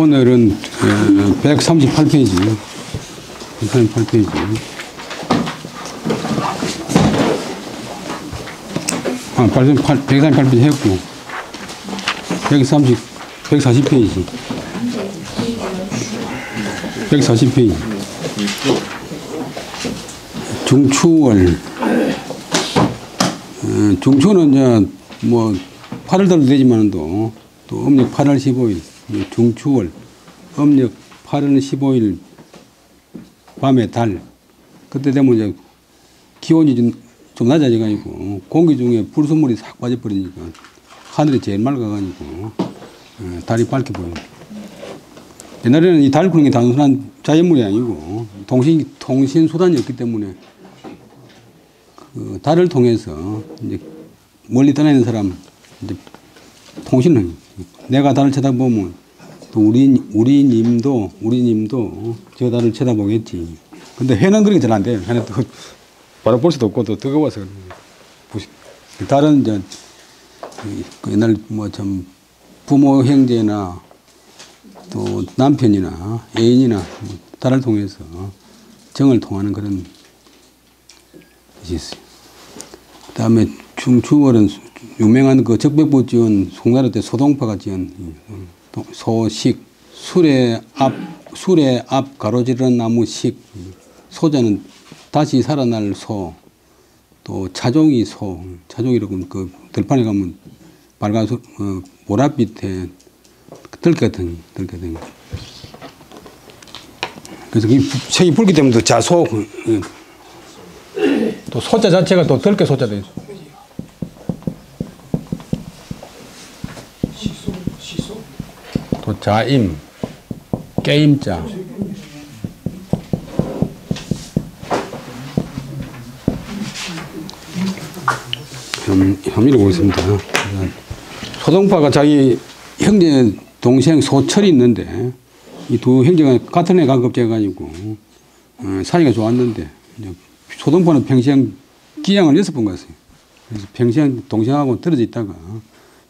오늘은 138페이지. 138페이지. 아, 138페이지 했고, 140페이지. 140페이지. 중추월. 중추는 이제 뭐 8월 달도 되지만 또 음력 8월 15일. 중추월. 음력 8월 15일 밤에 달. 그때 되면 이제 기온이 좀 낮아져가지고 공기 중에 불순물이 싹 빠져버리니까 하늘이 제일 맑아가지고 달이 밝게 보여요. 옛날에는 이 달 구는 게 단순한 자연물이 아니고 통신 수단이었기 때문에 그 달을 통해서 이제 멀리 떠나 있는 사람 이제 통신을 내가 달을 쳐다보면 또 우리 님도 저 달을 쳐다보겠지. 근데 해는 그렇게 잘 안 돼요. 해는 또 바로 볼 수도 없고 또 뜨거워서 달은 이제 옛날 뭐 참 부모 형제나 또 남편이나 애인이나 달을 통해서 정을 통하는 그런 것이 있어요. 그다음에 중추월은 유명한 그 적백부 지은 송나라 때 소동파가 지은 소식, 술의 앞 가로지르는 나무 식, 소자는 다시 살아날 소, 또 차종이 소, 차종이라고 그 들판에 가면 빨간 보랏빛에 들깨등. 그래서 이 색이 붉기 때문에 또 자소, 또 소자 자체가 또 들깨 소자도 있어. 또 자임, 게임자. 혐의를 보겠습니다. 소동파가 자기 형제 동생 소철이 있는데 이 두 형제가 같은 애 가급제해가지고 사이가 좋았는데 소동파는 평생 기양을 6번 갔어요. 그래서 평생 동생하고 떨어져 있다가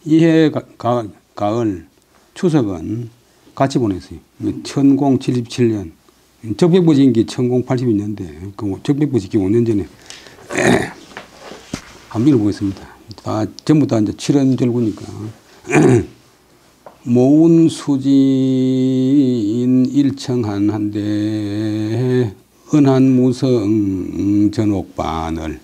이해 가을 추석은 같이 보냈어요. 1077년 적백부 지은 게 1082년인데 그 적백부 짓기 5년 전에 한민을 보겠습니다. 다 전부 다 이제 칠연절구니까 모운 수지인 일청한한데 은한 무성 전옥바늘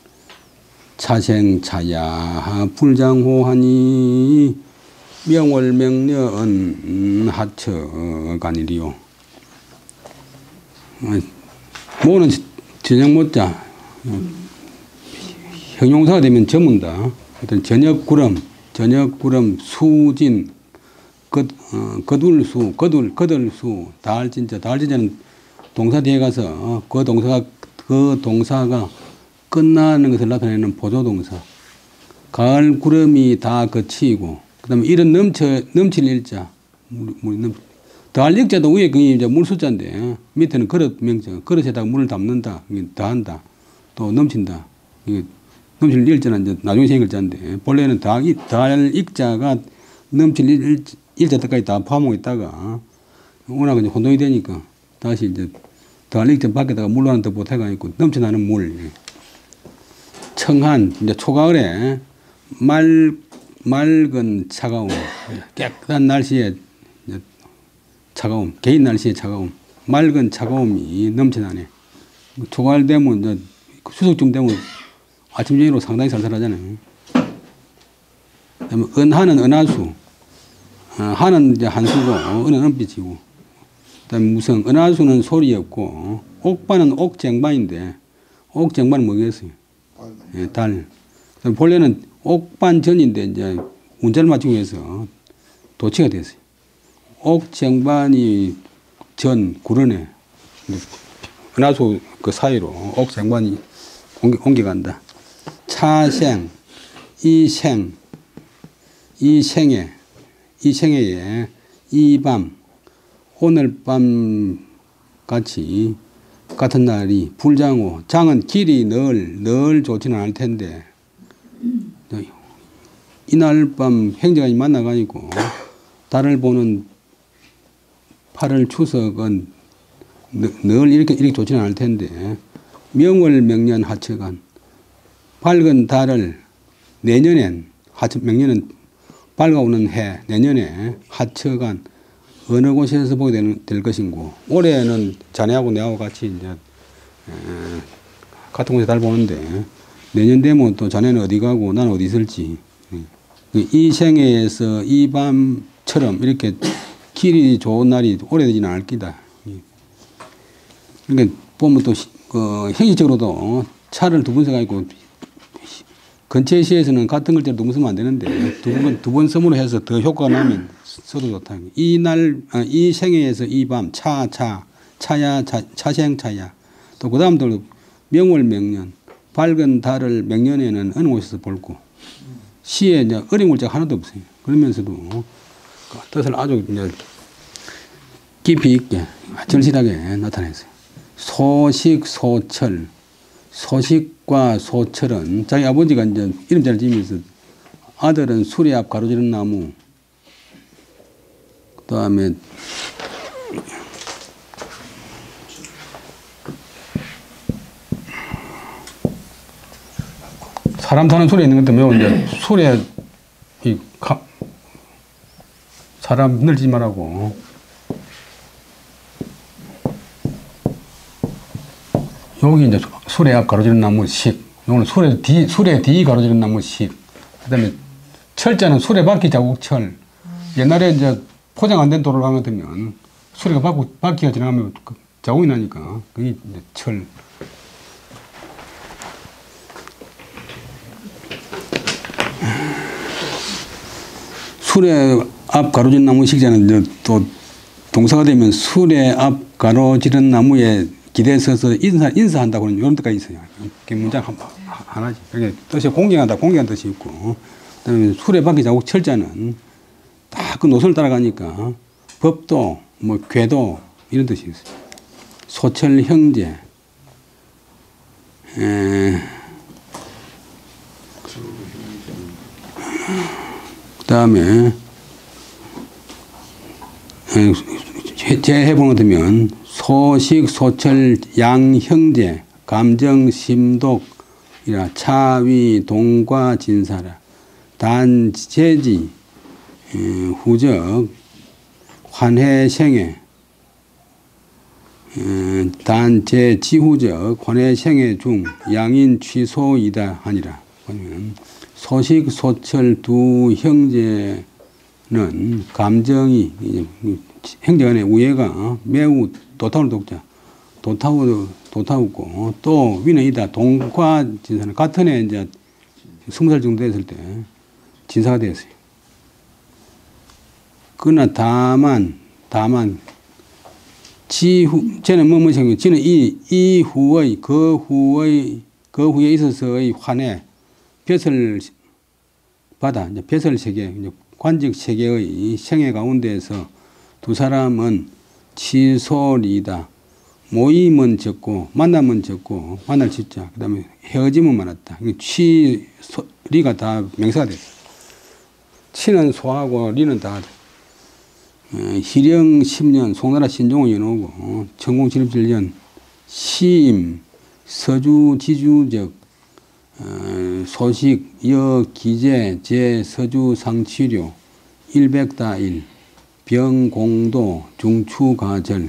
차생차야 불장호하니 명월명년 하처간이리요. 모는 저녁모자 형용사가 되면 저문다. 어떤 저녁구름, 수진, 거들수, 달진자는 동사 뒤에 가서 그 동사가 끝나는 것을 나타내는 보조동사. 가을 구름이 다 거치고, 그 다음에 이런 넘칠 일자, 더할 일자도 위에 그게 이제 물숫자인데, 밑에는 그릇 명칭, 그릇에다가 물을 담는다, 더한다, 또 넘친다. 넘칠 일자는 이제 나중에 생긴 글자인데, 본래는 더할 일자가 넘칠 일자 때까지 다 포함하고 있다가, 워낙 이제 혼동이 되니까, 다시 이제 더할 일자 밖에다가 물로 하나 더 보태가지고 넘쳐나는 물. 청한, 이제 초가을에 맑은 차가움, 깨끗한 날씨에 차가움, 개인 날씨의 차가움, 맑은 차가움이 넘쳐나네. 초가을 되면 이제 추석쯤 되면 아침 저녁으로 상당히 살살하잖아요. 그다음에 은하는 은하수, 하는 이제 한수고 은은 은빛이고, 그다음에 무성, 은하수는 소리 없고, 옥반은 옥쟁반인데 옥쟁반은 뭐겠어요? 예, 달. 본래는 옥반전인데 이제 운자를 맞추기 위해서 도치가 됐어요. 옥쟁반이 전 구르네. 은하수 그 사이로 옥쟁반이 옮겨간다. 차생, 이생에, 이밤, 오늘 밤 같은 날이 불장호, 장은 길이 늘 좋지는 않을 텐데, 이날 밤 행제관이 만나가지고 달을 보는 8월 추석은 늘 이렇게 좋지는 않을 텐데, 명월 명년 하처간, 밝은 달을 내년엔, 명년은 밝아오는 해, 내년에 하처간 어느 곳에서 보게 될 것인고, 올해는 자네하고 내하고 같이 이제 같은 곳에 달 보는데, 내년 되면 또 자네는 어디 가고 나는 어디 있을지, 이 생애에서 이 밤처럼 이렇게 길이 좋은 날이 오래되지는 않을 기다. 그러니까 보면 또 형식적으로도 차를 두 번 써가지고 근처의 시에서는 같은 글자를 두 번 쓰면 안 되는데 두 번 써으로 해서 더 효과가 나면 써도 좋다. 이 생애에서 이 밤 차야 차생 차야. 또 그 다음도 명월 명년 밝은 달을 명년에는 어느 곳에서 볼고 시에 이제 어려운 글자가 하나도 없어요. 그러면서도 뜻을 아주 이제 깊이 있게 절실하게 나타냈어요. 소식, 소철. 소식과 소철은 자기 아버지가 이제 이름자를 지으면서 아들은 수레 앞 가로지른 나무, 그 다음에 사람 타는 수레 있는 것도 매우 이제 수레 사람 늘지 말라고. 여기 이제 수레 앞 가로지른 나무 식. 요거는 수레 뒤 가로지른 나무 식. 그 다음에 철자는 수레 바퀴 자국 철. 옛날에 이제 포장 안 된 도로를 가면 되면 수레가 바퀴가 지나가면 자국이 나니까 그게 이제 철. 수레 앞 가로지른 나무 식자는 이제 또 동사가 되면 수레 앞 가로지른 나무에 기대에 서서 인사한다고는 이런 뜻까지 있어요. 그게 문장 하나지. 그게 뜻이 공경하다, 공경한 뜻이 있고. 그 다음에 수레 바퀴 자국 철자는 다 그 노선을 따라가니까 법도, 뭐, 궤도, 이런 뜻이 있어요. 소철 형제. 그 다음에, 재해본 것 같으면, 소식, 소철, 양형제, 감정, 심독이라 차위, 동과, 진사라, 단재지, 후적, 환해생애, 단재, 지후적, 환해생애 중, 양인 취소이다 하니라. 소식, 소철 두 형제는 감정이, 형제 간의 우애가 매우 도타우는 독자, 도타우고, 또 위는 동과 진사는 같은 해 이제 20살 정도 됐을 때 진사가 되었어요. 그러나 다만, 쟤는 뭐뭐 생겨, 쟤는 이 후의, 그 후에 있어서의 환해, 벼슬 받아, 이제 벼슬 세계, 이제 관직 세계의 생애 가운데에서 두 사람은 치솔이다. 모임은 적고, 만남은 적고, 만날 짓자. 그 다음에 헤어짐은 많았다. 치리가 다 명사가 됐어. 치는 소하고 리는 다 희령 10년, 송나라 신종을 연호고, 천공 77년, 시임, 서주 지주적, 소식, 여, 기재, 제, 서주, 상치료, 100다1, 병, 공도, 중추, 가절.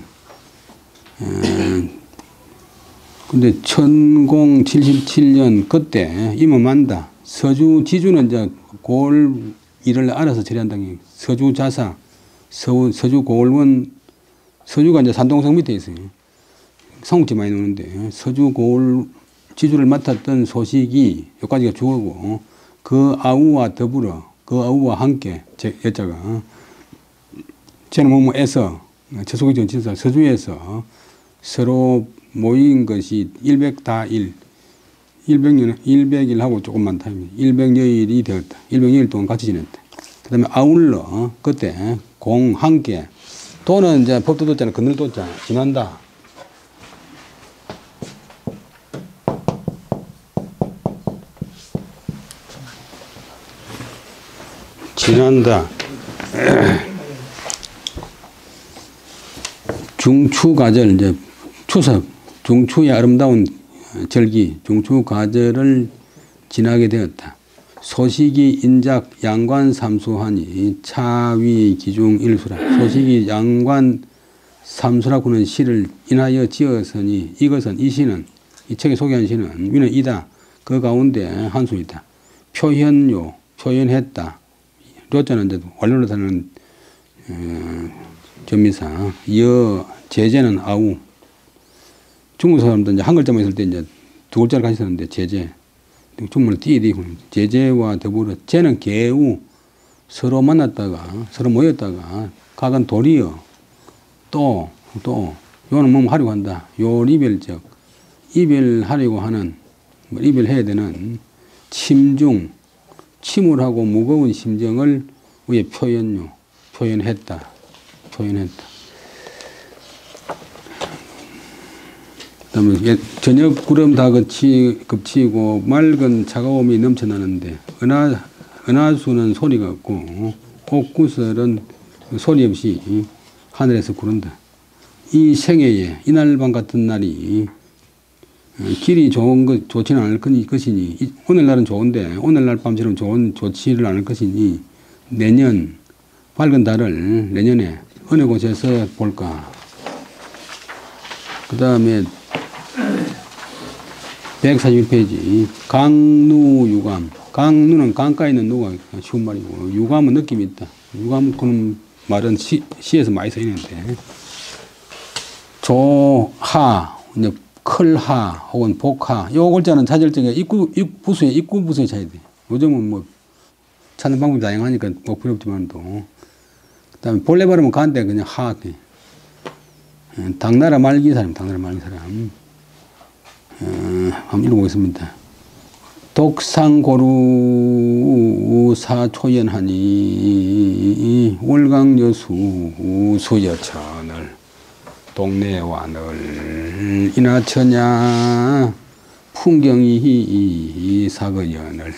근데 천공 77년 그때 임금한다. 서주 지주는 이제 골 일을 알아서 처리한다는 게 서주 자사, 서주 고을원, 서주가 이제 산동성 밑에 있어요. 성지 많이 나오는데 서주 고을 지주를 맡았던 소식이 여기까지가 주어고 그 아우와 더불어 그 아우와 함께 여자가 쟤는 뭐뭐에서 저속의 진사 서주에서 서로 모인 것이 100다1 100일하고 조금만 타임 100여일이 되었다. 100여일 동안 같이 지냈다. 그 다음에 아울러 그때 공 함께 도는 이제 법도 뒀잖아. 그늘 뒀잖아. 지난다. 지난다. 중추가절, 이제 추석, 중추의 아름다운 절기, 중추가절을 지나게 되었다. 소식이 인작 양관 삼수하니 차위 기중 일수라. 소식이 양관 삼수라고는 시를 인하여 지었으니 이것은 이 시는 이 책에 소개한 시는 위는 이다. 그 가운데 한 수이다. 표현요, 표현했다. 요자는 이제 완료로 사는 전미사. 제제는 아우. 중국 사람들 이제 한 글자만 있을 때 이제 두 글자를 같이 쓰는데 제제. 중문을 띠 제제와 더불어 제는 개우. 서로 만났다가 서로 모였다가 각은 도리어 또 요는 뭐 하려고 한다. 요리별적 이별하려고 하는 이별해야 되는 침중 침울하고 무거운 심정을 위에 표현했다. 그다음에 저녁 구름 다 겹치고 맑은 차가움이 넘쳐나는데 은하수는 소리가 없고 옥구설은 소리 없이 하늘에서 구른다. 이 생애에 이날 밤 같은 날이 길이 좋지는 않을 것이니 오늘날은 좋은데 오늘날 밤처럼 좋지를 않을 것이니 내년 밝은 달을 내년에 어느 곳에서 볼까. 그 다음에 141페이지 강누유감. 강누는 강가에 있는 누가 쉬운 말이고 유감은 느낌이 있다. 유감 그런 말은 시에서 많이 쓰이는데 조하, 이제 클하 혹은 복하 요 글자는 찾을 적에 입구 부수에 찾아야 돼. 요즘은 뭐 찾는 방법이 다양하니까 뭐 필요 없지만도. 그 다음에 본래 발음은 간데 그냥 하. 당나라 말기 사람. 한번 읽어보겠습니다. 독상고루 사초연하니 월강여수 수여천을 동네와늘 이나처냐 풍경이 사거연을.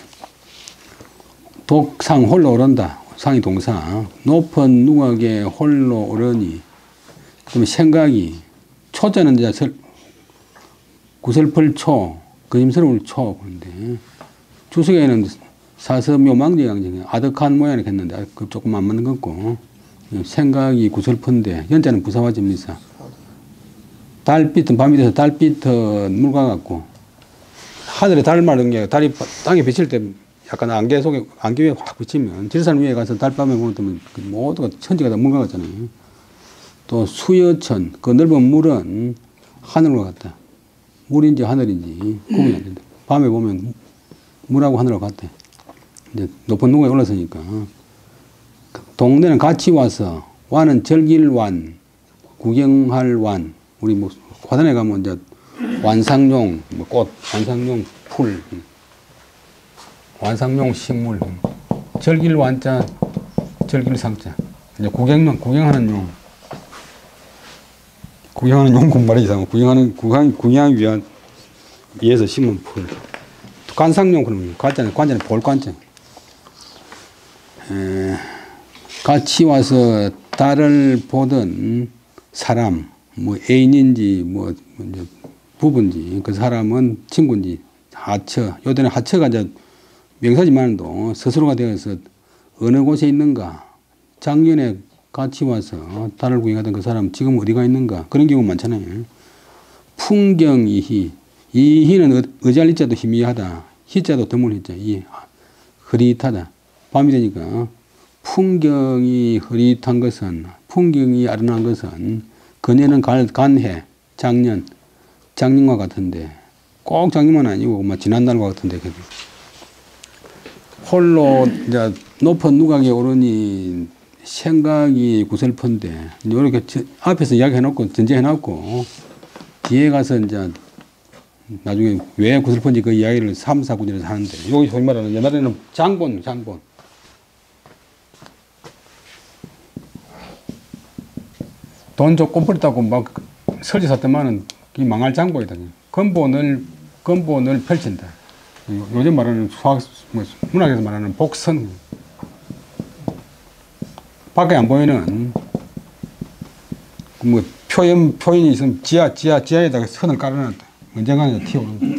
독상 홀로 오른다. 상이 동사. 높은 누각에 홀로 오르니. 그러면 생각이 초자는 이제 구설펄 초, 그림스러울 초. 그런데 주석에는 사서묘망제 양정에 아득한 모양을 했는데 그 조금 안 맞는 것 같고 생각이 구설펀데 연자는 부사화집니다. 달빛은 밤이 돼서 달빛은 물과 같고 하늘에 달 마른 게 달이 땅에 비칠 때 약간 안개 위에 확 비치면 질산 위에 가서 달밤에 보면 모두가 천지가 다 물과 같잖아요. 또 수여천, 그 넓은 물은 하늘로 같다. 물인지 하늘인지 구분이 안 된다. 밤에 보면 물하고 하늘하고 같아. 이제 높은 누각에 올라서니까. 동네는 같이 와서, 완은 절길완, 구경할 완. 우리 뭐 화단에 가면 이제 완상용, 뭐 꽃, 완상용 풀, 완상용 식물, 절길완자, 절길상자. 이제 구경하는 용. 구경하는 용군 말이 이상하고 구경하기 위해서 심은 풀. 관상용 그러면 관자는 볼관자. 같이 와서 달을 보던 사람, 뭐 애인인지 뭐 이제 부부인지 그 사람은 친구인지 하처. 요때는 하처가 이제 명사지만도 스스로가 되어서 어느 곳에 있는가. 작년에 같이 와서 달을 구경하던 그 사람 지금 어디가 있는가. 그런 경우 많잖아요. 풍경이희. 이 희는 의지할 이자도 희미하다. 희자도 드물 희자. 이 흐릿하다. 밤이 되니까 풍경이 흐릿한 것은, 풍경이 아련한 것은 그녀는 간해 작년과 같은데 꼭 작년만 아니고 막 지난날과 같은데 홀로 이제 높은 누각에 오르니 생각이 구설펀데 이렇게 앞에서 이야기해놓고 전제해놓고 뒤에 가서 이제 나중에 왜 구설펀지 그 이야기를 3, 4구절에서 하는데 여기 소위 말하는 옛날에는 장본 돈 좀 꼼벌었다고 막 설지 샀더만은 이 망할 장본이다. 근본을 펼친다. 요즘 말하는 문학에서 말하는 복선. 밖에 안 보이는 뭐 표현이 있으면 지하에다가 선을 깔아놨다. 언젠가는 튀어오는 거야.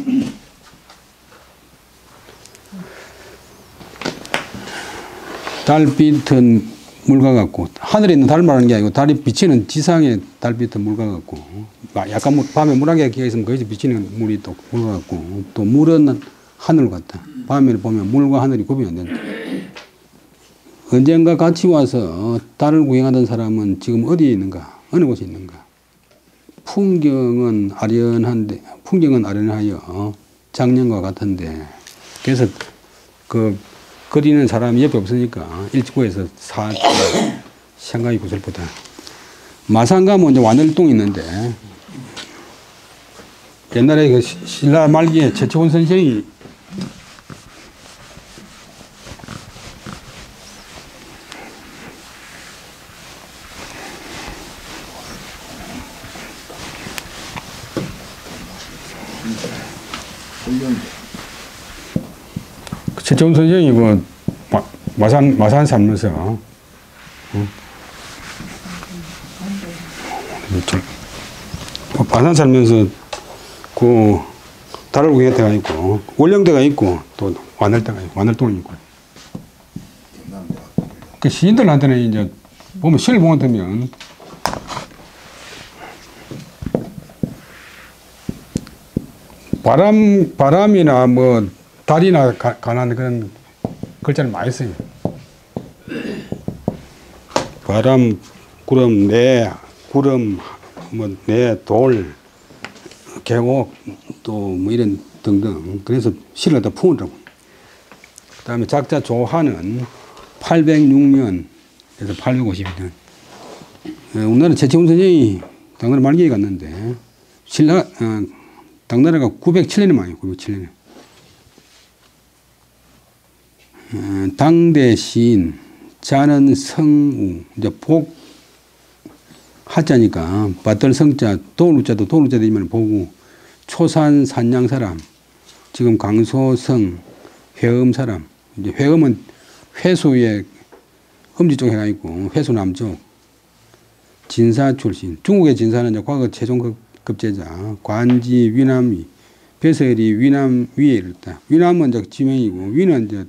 달빛은 물과 같고, 하늘에 있는 달 말하는 게 아니고 달이 비치는 지상의 달빛은 물과 같고, 약간 밤에 물안개가 끼어 있으면 거기서 비치는 물이 또 물과 같고, 또 물은 하늘 같다. 밤에 보면 물과 하늘이 구분이 안 된다. 언젠가 같이 와서 달을 구경하던 사람은 지금 어디에 있는가? 어느 곳에 있는가? 풍경은 아련하여 작년과 같은데, 그래서 그 그리는 사람이 옆에 없으니까 일찍구에서 생각이 구슬보다. 마산 가면 이제 완월동이 있는데, 옛날에 그 신라 말기에 최초원 선생이 최초원 선생이 그 마산 살면서 마산 살면서 그 달을 구경할 때가 있고 월령대가 있고 또 완월동이 있고 그 시인들한테는 이제 보면 시를 보면 되면 바람이나 뭐 달이나 관한 그런 글자를 많이 써요. 바람, 구름, 구름, 돌, 계곡, 또 뭐 이런 등등. 그래서 시를 갖다 품으라고. 그 다음에 작자 조하는 806년에서 850년. 우리나라 최채훈 선생이 당나라 말기에 갔는데, 당나라가 907년에 망해요, 907년에. 당대 시인, 자는 성우, 이제 하자니까, 받들 성자, 도루자도 도루자들이면 보고, 초산 산양 사람, 지금 강소성, 회음 사람, 이제 회음은 회수의 음지 쪽에 가 있고, 회수 남쪽, 진사 출신, 중국의 진사는 이제 과거 최종 급제자, 관지, 위남위, 배설이 위남 위에 이르다. 위남은 이제 지명이고, 위는 이제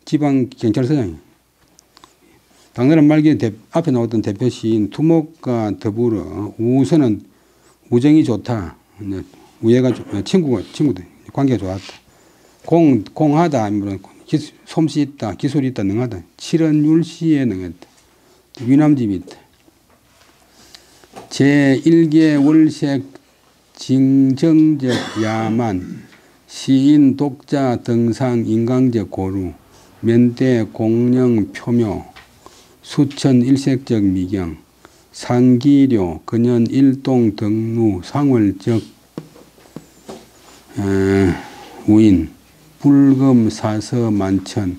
지방경찰서장이에요. 당나라 말기에 앞에 나왔던 대표 시인 투목과 더불어 우선은 우정이 좋다. 우애가 친구들 관계가 좋았다. 공하다. 솜씨 있다. 기술이 있다. 능하다. 칠언율시에 능했다. 위남집이 있다. 제1계 월색 징정적 야만 시인 독자 등상 인강적 고루 면대 공령 표묘 수천 일색적 미경 상기료 근연 일동 등루 상월적 우인 불금 사서 만천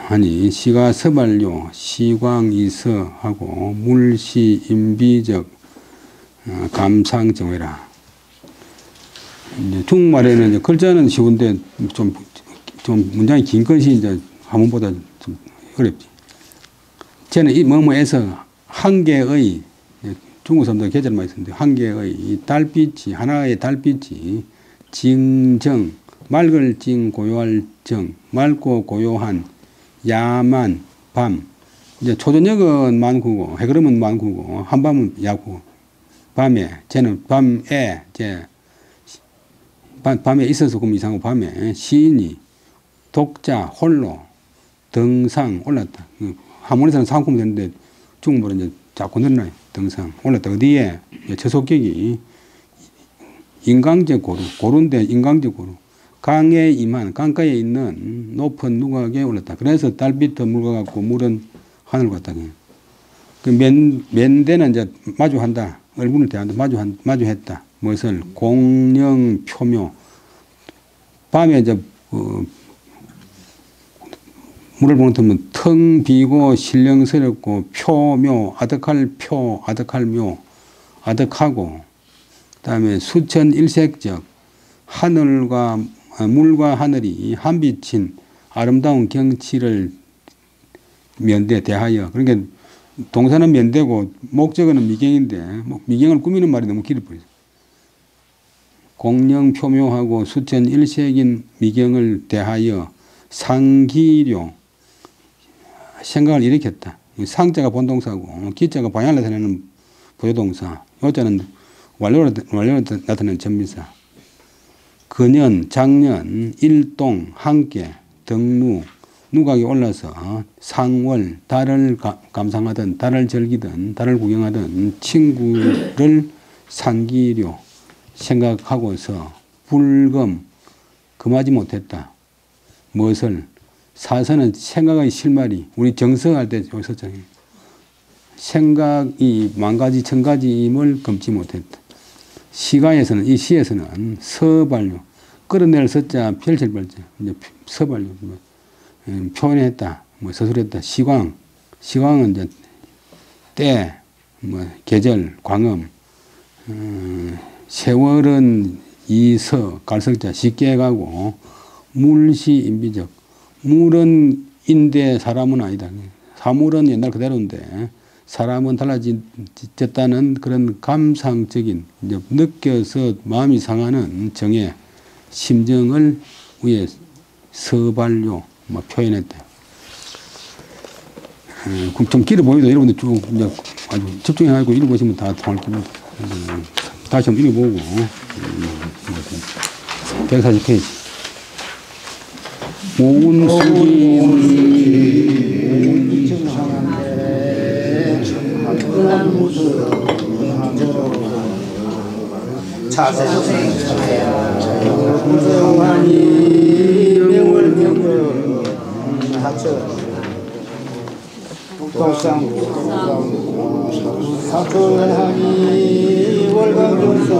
하니 시가 서발료 시광 이서하고 물시 인비적 감상 정회라. 중국말에는 이제 글자는 쉬운데 좀 문장이 긴 것이 이제 한문보다 좀 어렵지. 저는 이 뭐뭐에서 한 개의 중국 사람들 계절 많이 쓰는데 한 개의 이 달빛이 하나의 달빛이 징정 맑을 징 고요할 정 맑고 고요한 야만 밤 이제 초저녁은 만구고 해그름은 만구고 한밤은 야구 밤에 쟤는 밤에 밤에 있어서 그럼 이상하고 밤에 시인이 독자 홀로 등상 올랐다. 한문에서는 상품 되는데 중국말은 이제 자꾸 늘어나요. 등상 올랐다. 어디에 처속격이 인강제 고루인데 인강제 고루 강에 임한 강가에 있는 높은 누각에 올랐다. 그래서 달빛은 물과 같고 물은 하늘 같다. 그 면대는 이제 마주한다. 얼굴을 대한다. 마주했다. 무엇을 공령 표묘 밤에 이제 물을 보는 틈은 텅 비고 신령스럽고 표묘 아득할 묘 아득하고 그다음에 수천 일색적 하늘과 물과 하늘이 한빛인 아름다운 경치를 면대 대하여 그러니까 동사는 면대고 목적어는 미경인데 미경을 꾸미는 말이 너무 길어버리죠. 공령 표묘하고 수천 일색인 미경을 대하여 상기료 생각을 일으켰다. 상자가 본동사고 기자가 방향을 나타내는 부여동사, 요자는 완료로 나타내는 전미사. 근년, 작년, 일동, 함께, 등루, 누각이 올라서 상월, 달을 감상하던, 달을 즐기던, 달을 구경하던 친구를 상기료 생각하고서 불금, 금하지 못했다. 무엇을? 사서는 생각의 실마리, 우리 정서할 때 여기 썼잖아요. 생각이 만 가지 천 가지임을 금치 못했다. 시가에서는, 이 시에서는 서반료, 끌어낼 서자 펼칠 발자, 이제 서반료, 표현했다, 서술했다. 시광, 시광은 이제 때, 계절, 광음. 세월은 이서, 갈석자, 쉽게 가고, 물시, 인비적. 물은 인데 사람은 아니다. 사물은 옛날 그대로인데 사람은 달라졌다는 그런 감상적인, 이제 느껴서 마음이 상하는 정의, 심정을 위해 서반료 표현했다. 좀 길어 보여도 여러분들 쭉 이제 아주 집중해가지고 읽어보시면 다 통할 겁니다. 다시 한번 읽어보고 140페이지. 자세하니 명월명월 하처 독도상 사철하니 월광전성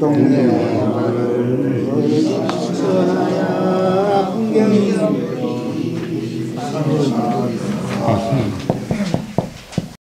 동네